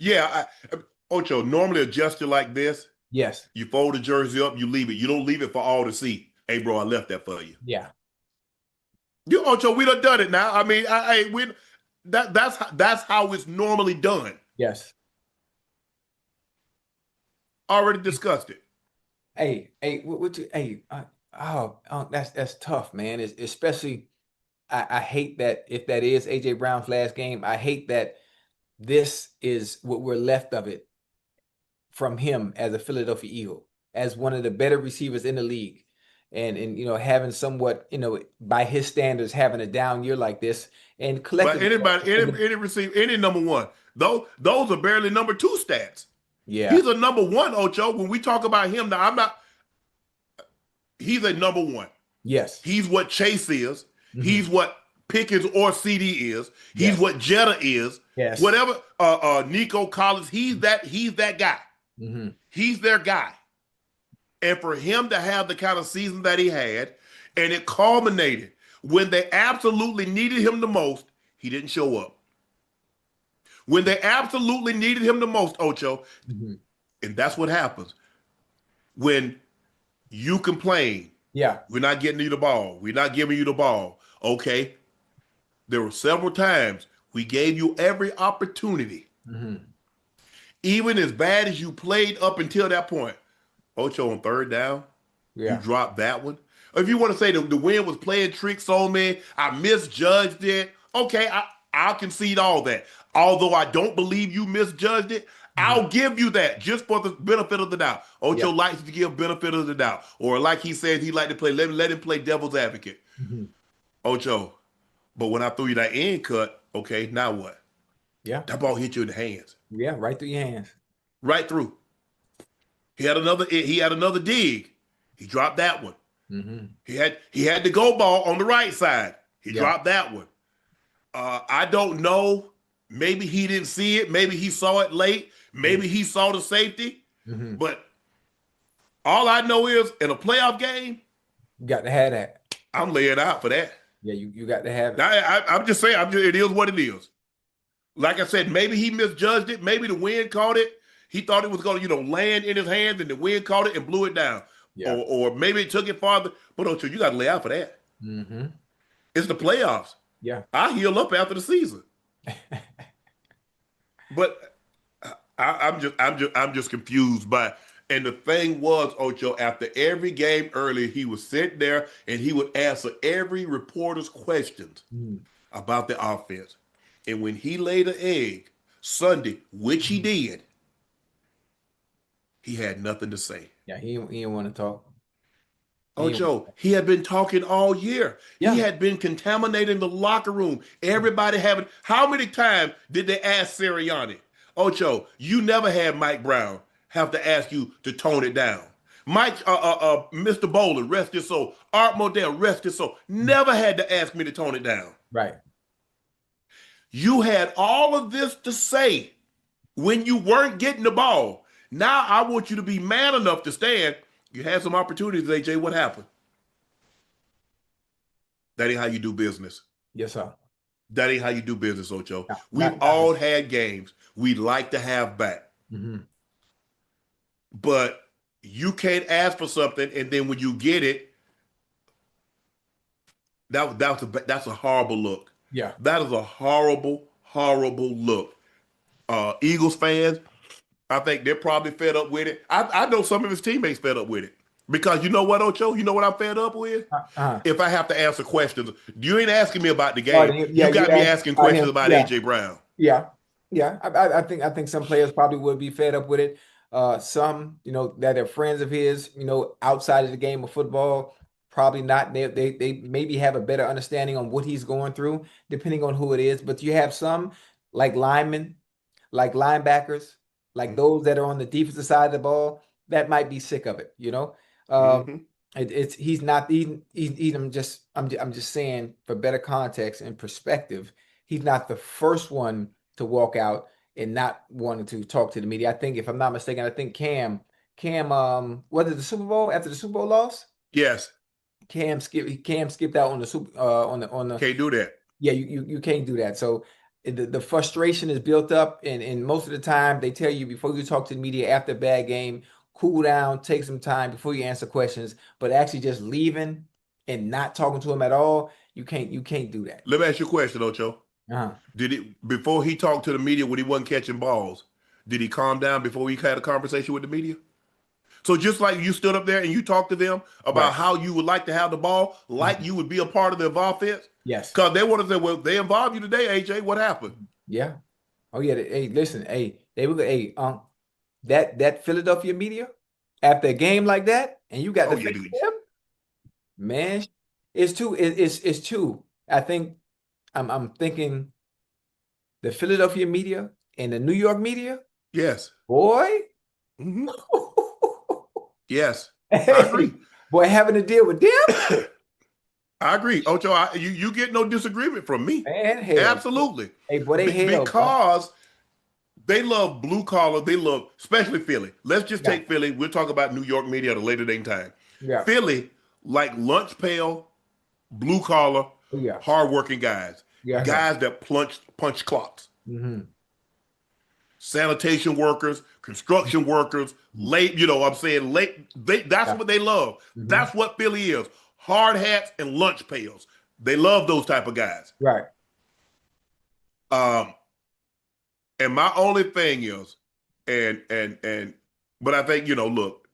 Yeah, Ocho, normally adjusted like this, Yes. you fold the jersey up, you leave it. You don't leave it for all to see. Hey, bro, I left that for you. Yeah. You Ocho, we done it now. I mean, we that's how it's normally done. Yes. Already discussed it. Hey, what you, hey, that's tough, man. Especially, I hate that if that is AJ Brown's last game. I hate that this is what we're left of it from him as a Philadelphia Eagle, as one of the better receivers in the league. And having somewhat, by his standards, having a down year like this, and But collectively, any receive any number one, those are barely number two stats. yeah, He's a number one, Ocho. When we talk about him, now I'm not. He's a number one. yes, He's what Chase is. hmm He's what Pickens or CD is. He's yes, what Jetta is. yes, Whatever. Nico Collins. He's that guy. hmm He's their guy. And for him to have the kind of season that he had, and it culminated when they absolutely needed him the most, he didn't show up. When they absolutely needed him the most, Ocho, hmm and that's what happens when you complain, yeah, we're not getting you the ball, we're not giving you the ball. Okay, there were several times we gave you every opportunity, hmm even as bad as you played up until that point. Ocho, on third down, you yeah, dropped that one. If you want to say the wind was playing tricks on me, I misjudged it. Okay, I'll concede all that. Although I don't believe you misjudged it, hmm I'll give you that just for the benefit of the doubt. Ocho yeah, likes to give benefit of the doubt, or like he said, he like to play. Let him play devil's advocate. hmm Ocho, but when I threw you that end cut, okay, now what? yeah, That ball hit you in the hands, yeah, right through your hands. right through. He had another dig. He dropped that one. hmm He had the go ball on the right side. He Yeah, dropped that one. I don't know. Maybe he didn't see it. Maybe he saw it late. hmm Maybe he saw the safety. hmm But all I know is in a playoff game, you got to have that. I'm laying out for that. Yeah, you got to have it. I'm just saying. It is what it is. Like I said, maybe he misjudged it. Maybe the wind caught it. He thought it was going to, land in his hands, and the wind caught it and blew it down. Yeah. Or maybe it took it farther. But don't you got to lay out for that. hmm It's the playoffs. Yeah. I heal up after the season. But I'm just confused by. And the thing was, Ocho, after every game earlier, he was sitting there and he would answer every reporter's questions Mhm. about the offense. And when he laid an egg Sunday, which he Mhm. did, he had nothing to say. Yeah, he didn't want to talk. He didn't, Ocho, he had been talking all year. He yeah. had been contaminating the locker room. Everybody having. How many times did they ask Sirianni? Ocho, you never had Mike Brown have to ask you to tone it down. Mr. Bowler, rest his soul. Art Modell, rest his soul. Never had to ask me to tone it down. Right. You had all of this to say when you weren't getting the ball. Now I want you to be man enough to stand. You had some opportunities, AJ. What happened? That ain't how you do business. Yes, sir. That ain't how you do business, Ocho. No, We've not all had games we'd like to have back, hmm but you can't ask for something and then when you get it, that's a horrible look. Yeah. That is a horrible, horrible look. Eagles fans, I think they're probably fed up with it. I know some of his teammates fed up with it because you know what, Ocho? You know what I'm fed up with? Uh-huh. If I have to answer questions, you ain't asking me about the Oh, game. yeah, You you got me asked asking about questions him. about Yeah. AJ Brown. Yeah. Yeah. I think some players probably would be fed up with it. Some, that are friends of his, outside of the game of football, probably not. They maybe have a better understanding on what he's going through, depending on who it is. But you have some like linemen, like linebackers, like those that are on the defensive side of the ball, that might be sick of it. Um, Mm-hmm. it's he's not I'm just saying for better context and perspective, he's not the first one to walk out and not wanting to talk to the media. I think if I'm not mistaken, I think Cam was it the Super Bowl after the Super Bowl loss? Yes, Cam skipped out on the super on the can't do that. yeah, you can't do that. So the frustration is built up, and most of the time they tell you before you talk to the media after a bad game, cool down, take some time before you answer questions. But actually just leaving and not talking to them at all, you can't do that. Let me ask you a question, Ocho. Uh-huh. Did it before he talked to the media when he wasn't catching balls? Did he calm down before he had a conversation with the media? So just like you stood up there and you talked to them about Right. how you would like to have the ball, like Mhm. you would be a part of the offense, Yes. because they want to say, well, they involved you today, AJ. What happened? Yeah. Oh yeah. Hey, listen. Hey, they were. Hey, that Philadelphia media after a game like that, and you got Oh to yeah, face dude. them, man. It's two. I think I'm thinking the Philadelphia media and the New York media, Yes. boy. Hmm. Yes. I agree. Hey, boy, having to deal with them, I agree, Ocho. You get no disagreement from me. man. Hell, Absolutely, hey, boy, they hell, bro. because they love blue collar. They love, especially Philly. Let's just Yeah, take Philly. We'll talk about New York media at a later date time. yeah, Philly, like lunch pail, blue collar, yeah, hardworking guys, yeah, yeah. guys that punch clocks, Hmm. sanitation workers, construction workers, late. You know, what I'm saying late. That's Yeah. what they love. Hmm. That's what Philly is. Hard hats and lunch pails. They love those type of guys. Right. Um, and my only thing is, and but I think, look,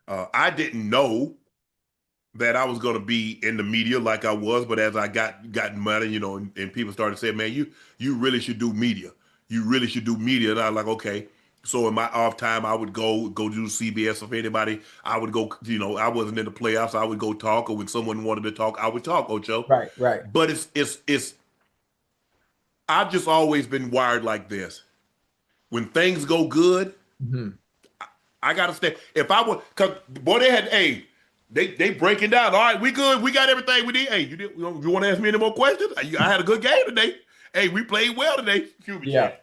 I didn't know that I was going to be in the media like I was, but as I gotten money, and people started saying, man, you really should do media. You really should do media. And I was like, okay. So in my off time, I would go do CBS. If anybody, I would go. I wasn't in the playoffs. I would go talk, or when someone wanted to talk, I would talk, Ocho. Right. Right. But it's. I've just always been wired like this. When things go good, Hmm. I gotta stay. If I would, cause boy, they had, hey, they breaking down. All right, we good. We got everything we need. Hey, you want to ask me any more questions? I had a good game today. Hey, we played well today. Excuse me, Yeah. Shannon.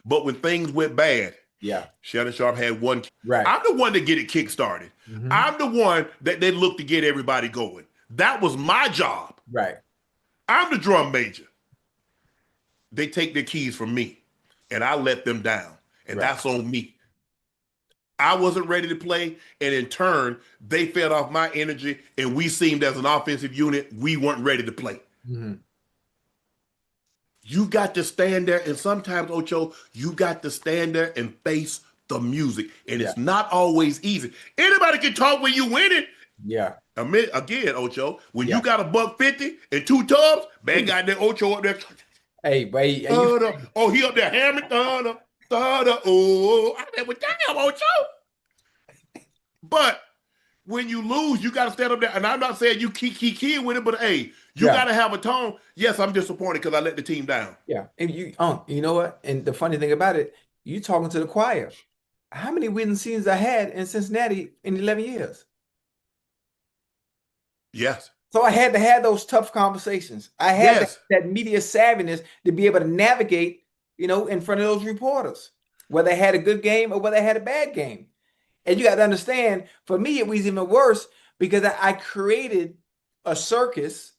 But when things went bad, Yeah. Shannon Sharp had one. Right. I'm the one to get it kick started. Hmm. I'm the one that they look to get everybody going. That was my job. Right. I'm the drum major. They take their keys from me, and I let them down, and Right. that's on me. I wasn't ready to play, and in turn, they fed off my energy, and we seemed as an offensive unit, we weren't ready to play. Hmm. You got to stand there, and sometimes, Ocho, you got to stand there and face the music, and Yeah. it's not always easy. Anybody can talk when you winning. Yeah. Again, Ocho, when you Yeah. got a buck 50 and 2 tubs, man, got that Ocho up there. Hey, but hey, you. Oh, he up there hammering, oh, I mean, well, damn, Ocho. But when you lose, you got to stand up there. And I'm not saying you keep with it, but hey, you Yeah. got to have a tone. Yes, I'm disappointed because I let the team down. Yeah. And you know what? And the funny thing about it, you talking to the choir. How many winning seasons I had in Cincinnati in 11 years? Yes, So I had to have those tough conversations. I had yes. that media savviness to be able to navigate, in front of those reporters, whether they had a good game or whether they had a bad game. And you got to understand, for me, it was even worse because I created a circus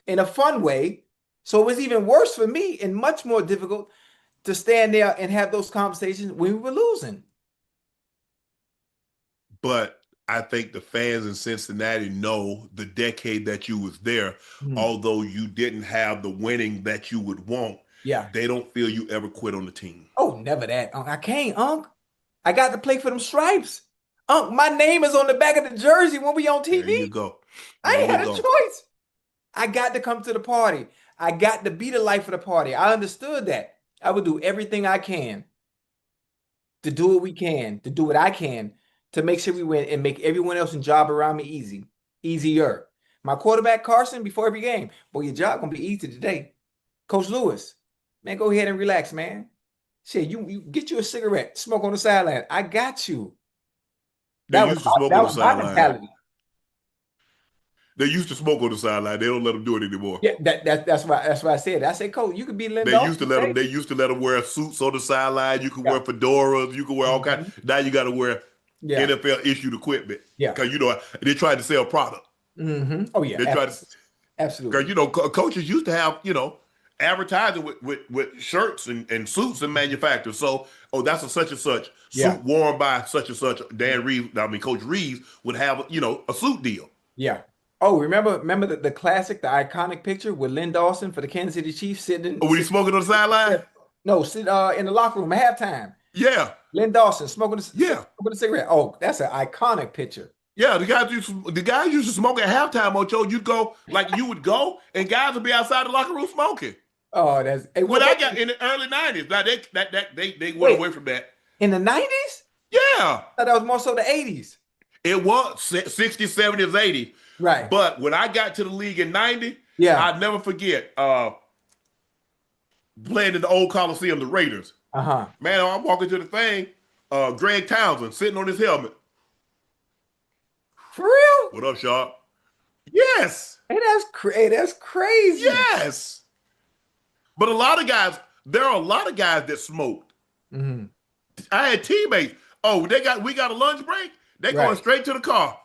in a fun way. So it was even worse for me and much more difficult to stand there and have those conversations when we were losing. But I think the fans in Cincinnati know the decade that you was there, Mhm. although you didn't have the winning that you would want, Yeah. they don't feel you ever quit on the team. Oh, never that. Unc. I can't, Unc. I got to play for them stripes. Unc, my name is on the back of the jersey when we on There you TV. go. I There ain't you had a go. choice. I got to come to the party. I got to be the life of the party. I understood that. I would do everything I can to do what we can, to do what I can to make sure we win and make everyone else's job around me easier. My quarterback, Carson, before every game, boy, your job gonna be easy today. Coach Lewis, man, go ahead and relax, man. Shit, you get you a cigarette, smoke on the sideline. I got you. They That was used to smoke that on the was my sideline. mentality. They used to smoke on the sideline. They don't let them do it anymore. Yeah, that's why I said. I said, Coach, you could be They Lindor used to let them. today. They used to let them wear suits on the sideline. You could Yeah. wear fedoras. You could wear all kinds. Mhm. Now you got to wear Yeah. NFL issued equipment Yeah. because they tried to sell product. Oh yeah, They tried to absolutely. because Absolutely. coaches used to have. advertising with shirts and suits and manufacturers. So, oh, that's a such and such Yeah. suit worn by such and such. Dan Reeves, I mean, Coach Reeves would have, a suit deal. Yeah. Oh, remember the classic, the iconic picture with Lynn Dawson for the Kansas City Chiefs Oh, when he's smoking on the sideline? sit in the locker room at halftime. Yeah. Lynn Dawson smoking Yeah. a cigarette. Oh, that's an iconic picture. Yeah, the guys used to smoke at halftime, Ocho. You'd go, like you would go, and guys would be outside the locker room smoking. Oh, that's hey, When I got in the early 90s, now they went wait, away from that. in the 90s? Yeah. I thought that was more so the 80s. It was 60s, 70s, 80s. Right. But when I got to the league in 90, Yeah. I'd never forget playing in the old Coliseum, the Raiders. Uh-huh. Man, I'm walking to the thing, Greg Townsend sitting on his helmet. For real? What up, Sharp? Yes. Hey, that's crazy. Yes. But there are a lot of guys that smoked. Mm-hmm. I had teammates. Oh, we got a lunch break. They going Right. straight to the car.